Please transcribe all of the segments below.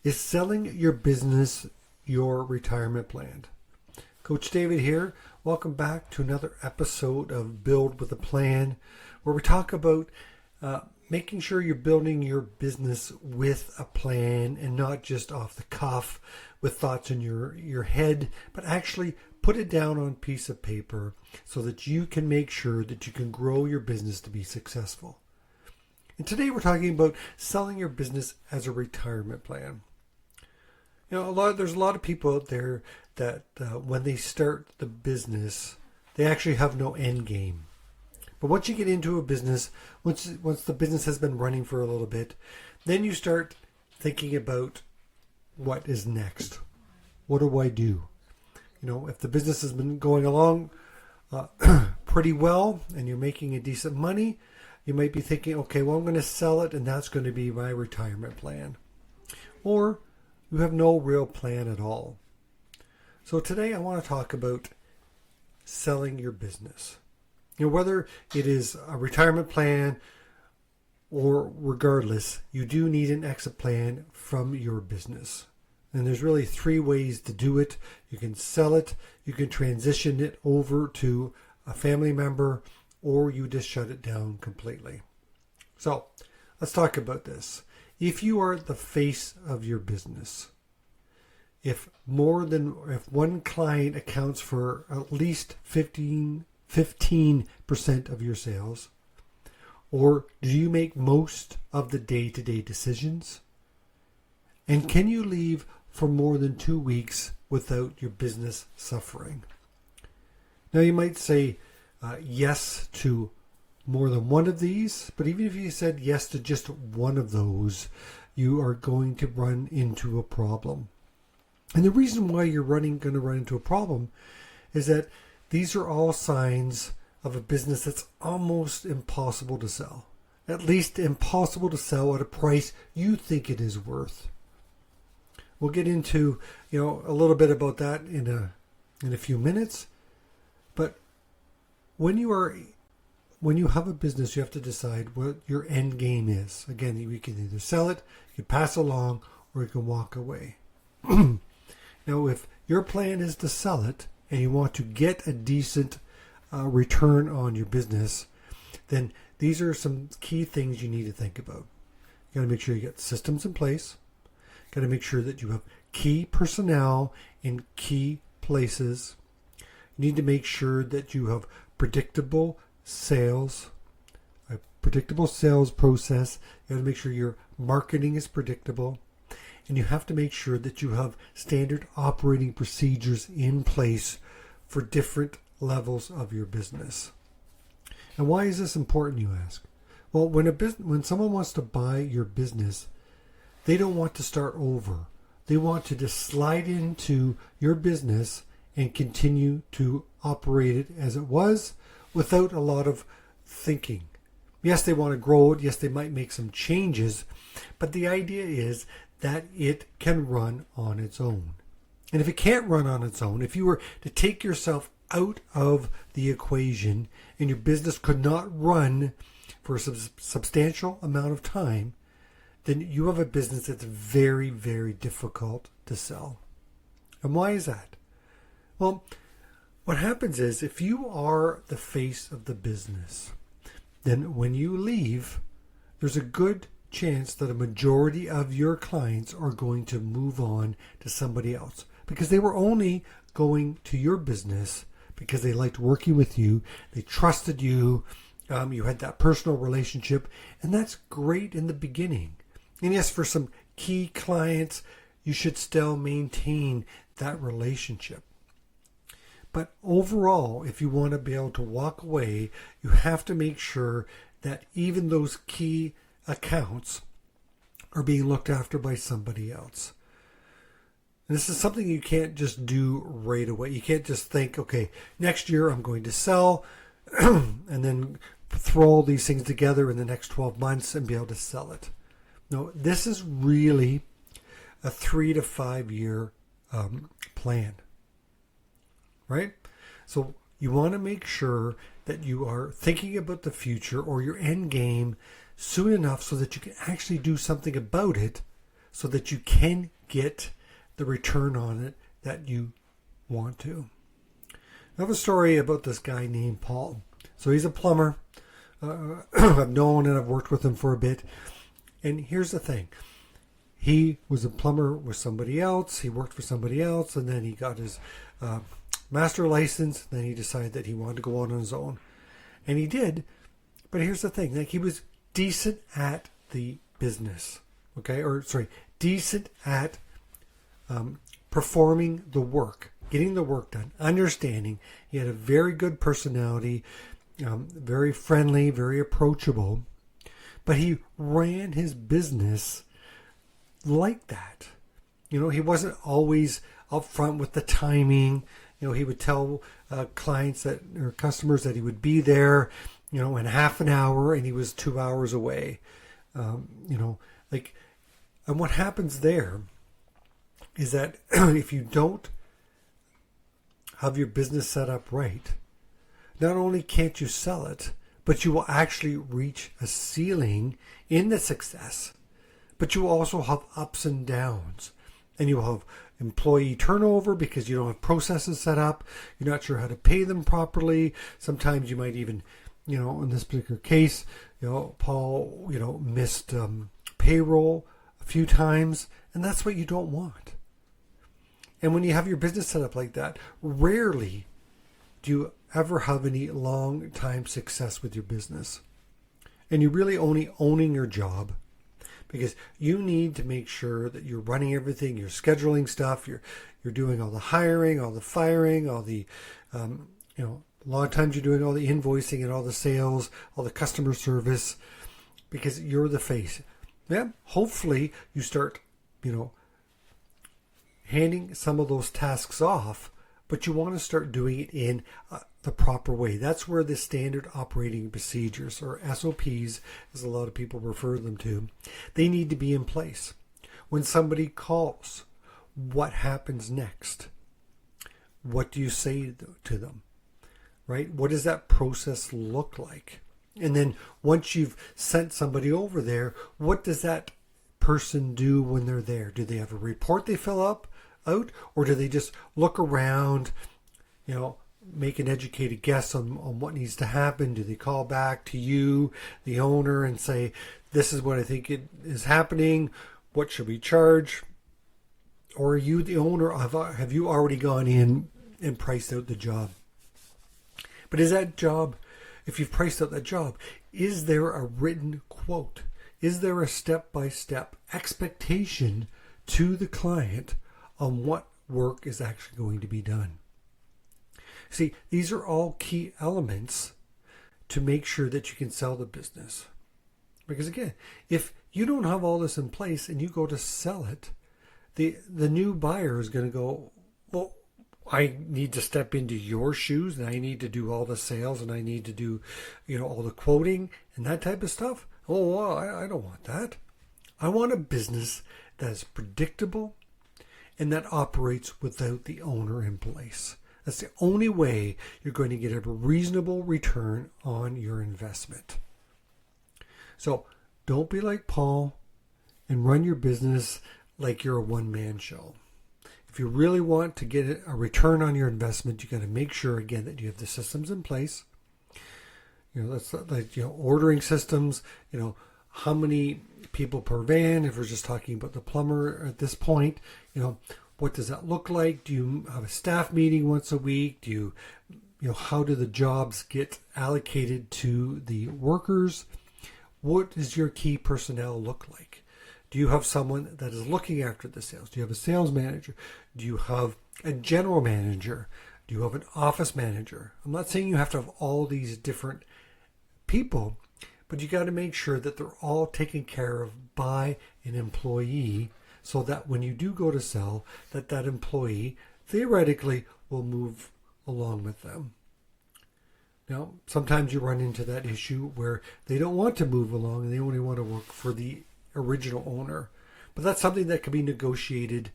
Is selling your business your retirement plan? Coach David here. Welcome back to another episode of Build with a Plan, where we talk about making sure you're building your business with a plan and not just off the cuff with thoughts in your head, but actually put it down on a piece of paper so that you can make sure that you can grow your business to be successful. And today we're talking about selling your business as a retirement plan. You know, there's a lot of people out there that when they start the business, they actually have no end game. But once you get into a business, once the business has been running for a little bit, then you start thinking about what is next. What do I do? You know, if the business has been going along pretty well and you're making a decent money, you might be thinking, okay, well, I'm going to sell it and that's going to be my retirement plan. Or you have no real plan at all. So today I want to talk about selling your business. You know, whether it is a retirement plan or regardless, you do need an exit plan from your business. And there's really three ways to do it. You can sell it, you can transition it over to a family member, or you just shut it down completely. So let's talk about this. If you are the face of your business, if one client accounts for at least 15% of your sales, or do you make most of the day-to-day decisions? And can you leave for more than 2 weeks without your business suffering? Now you might say yes to more than one of these, but even if you said yes to just one of those, you are going to run into a problem. And the reason why you're going to run into a problem is that these are all signs of a business that's almost impossible to sell. At least impossible to sell at a price you think it is worth. We'll get into, a little bit about that in a few minutes. But when you have a business, you have to decide what your end game is. Again, you can either sell it, you can pass along, or you can walk away. Now, if your plan is to sell it and you want to get a decent return on your business, then these are some key things you need to think about. You got to make sure you get systems in place. Got to make sure that you have key personnel in key places. You need to make sure that you have predictable sales, a predictable sales process. You got to make sure your marketing is predictable. And you have to make sure that you have standard operating procedures in place for different levels of your business. And why is this important, you ask? Well, when someone wants to buy your business, they don't want to start over. They want to just slide into your business and continue to operate it as it was without a lot of thinking. Yes, they want to grow it. Yes, they might make some changes. But the idea is that it can run on its own. And if it can't run on its own, if you were to take yourself out of the equation and your business could not run for a substantial amount of time, then you have a business that's very, very difficult to sell. And why is that? Well, what happens is if you are the face of the business, then when you leave, there's a good chance that a majority of your clients are going to move on to somebody else because they were only going to your business because they liked working with you, they trusted you, you had that personal relationship, and that's great in the beginning. And yes, for some key clients, you should still maintain that relationship. But overall, if you want to be able to walk away, you have to make sure that even those key accounts are being looked after by somebody else. And this is something you can't just do right away. You can't just think, okay, next year I'm going to sell and then throw all these things together in the next 12 months and be able to sell it. No, this is really a 3 to 5 year plan, right? So you want to make sure that you are thinking about the future or your end game soon enough so that you can actually do something about it so that you can get the return on it that you want to. I have a story about this guy named Paul. So he's a plumber. I've known and I've worked with him for a bit. And here's the thing. He was a plumber with somebody else. He worked for somebody else. And then he got his master license. Then he decided that he wanted to go out on his own. And he did. But here's the thing. Like, he was decent at the business. Okay? Decent at performing the work. Getting the work done. Understanding. He had a very good personality. Very friendly. Very approachable. But he ran his business like that. He wasn't always upfront with the timing. He would tell clients or customers that he would be there, in half an hour, and he was 2 hours away. And what happens there is that if you don't have your business set up right, not only can't you sell it, but you will actually reach a ceiling in the success. But you will also have ups and downs. And you will have employee turnover because you don't have processes set up. You're not sure how to pay them properly. Sometimes you might even, in this particular case, Paul, missed payroll a few times. And that's what you don't want. And when you have your business set up like that, rarely do you ever have any long time success with your business. And you're really only owning your job because you need to make sure that you're running everything, you're scheduling stuff, you're doing all the hiring, all the firing, all the, a lot of times you're doing all the invoicing and all the sales, all the customer service, because you're the face. Yeah, hopefully you start, handing some of those tasks off, but you want to start doing it in the proper way. That's where the standard operating procedures, or SOPs, as a lot of people refer them to, they need to be in place. When somebody calls, what happens next? What do you say to them? Right? What does that process look like? And then once you've sent somebody over there, what does that person do when they're there? Do they have a report they fill out? Or do they just look around, make an educated guess on what needs to happen? Do they call back to you, the owner, and say, this is what I think it is happening, what should we charge? Or are you the owner? Have you already gone in and priced out the job? But is that job, if you've priced out that job, is there a written quote? Is there a step-by-step expectation to the client on what work is actually going to be done? See, these are all key elements to make sure that you can sell the business. Because again, if you don't have all this in place and you go to sell it, the new buyer is going to go, well, I need to step into your shoes and I need to do all the sales and I need to do, all the quoting and that type of stuff. Oh, well, I don't want that. I want a business that is predictable and that operates without the owner in place. That's the only way you're going to get a reasonable return on your investment. So don't be like Paul and run your business like you're a one-man show. If you really want to get a return on your investment, you got to make sure, again, that you have the systems in place. That's like, ordering systems, how many people per van, if we're just talking about the plumber at this point, what does that look like? Do you have a staff meeting once a week? Do you, how do the jobs get allocated to the workers? What does your key personnel look like? Do you have someone that is looking after the sales? Do you have a sales manager? Do you have a general manager? Do you have an office manager? I'm not saying you have to have all these different people, but you got to make sure that they're all taken care of by an employee, so that when you do go to sell, that employee theoretically will move along with them. Now, sometimes you run into that issue where they don't want to move along and they only want to work for the original owner. But that's something that can be negotiated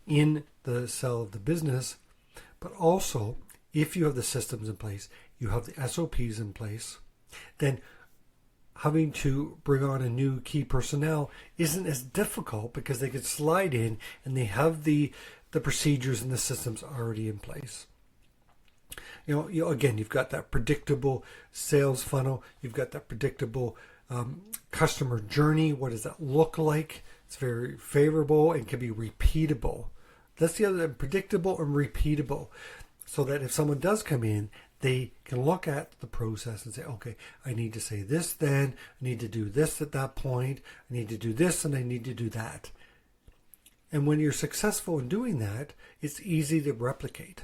in the sale of the business. But also, if you have the systems in place, you have the SOPs in place, then having to bring on a new key personnel isn't as difficult because they can slide in and they have the procedures and the systems already in place. Again, you've got that predictable sales funnel. You've got that predictable customer journey. What does that look like? It's very favorable and can be repeatable. That's the other, predictable and repeatable, so that if someone does come in, they can look at the process and say, okay, I need to say this then, I need to do this at that point, I need to do this, and I need to do that. And when you're successful in doing that, it's easy to replicate.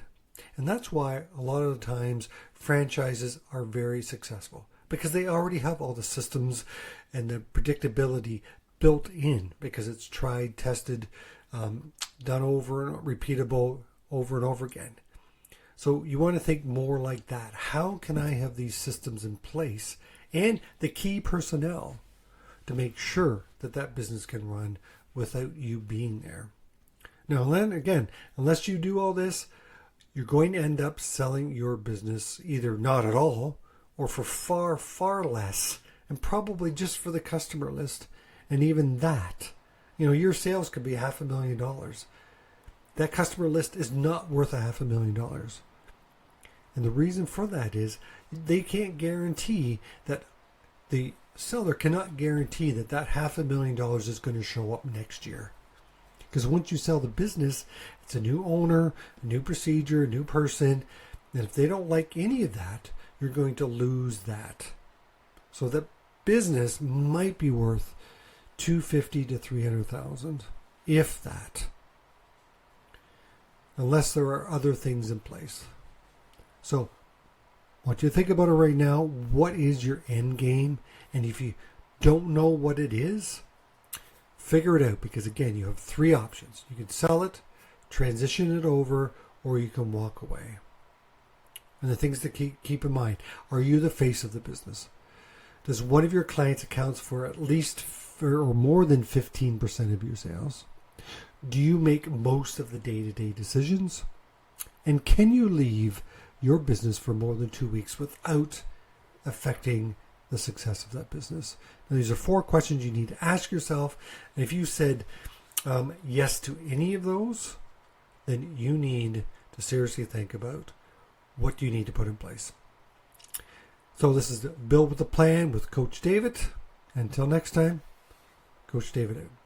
And that's why a lot of the times franchises are very successful, because they already have all the systems and the predictability built in, because it's tried, tested, done over and repeatable over and over again. So you want to think more like that. How can I have these systems in place and the key personnel to make sure that that business can run without you being there? Now, then again, unless you do all this, you're going to end up selling your business either not at all or for far, far less, and probably just for the customer list. And even that, your sales could be $500,000. That customer list is not worth $500,000. And the reason for that is they can't guarantee that, the seller cannot guarantee that $500,000 is going to show up next year. Because once you sell the business, it's a new owner, a new procedure, a new person. And if they don't like any of that, you're going to lose that. So that business might be worth $250,000 to $300,000, if that. Unless there are other things in place. So, I want you to think about it right now. What is your end game? And if you don't know what it is, figure it out. Because again, you have three options. You can sell it, transition it over, or you can walk away. And the things to keep in mind: are you the face of the business? Does one of your clients accounts for at least or more than 15% of your sales? Do you make most of the day-to-day decisions? And can you leave your business for more than 2 weeks without affecting the success of that business? Now, these are 4 questions you need to ask yourself. And if you said yes to any of those, then you need to seriously think about what you need to put in place. So this is Build with a Plan with Coach David. Until next time, Coach David out.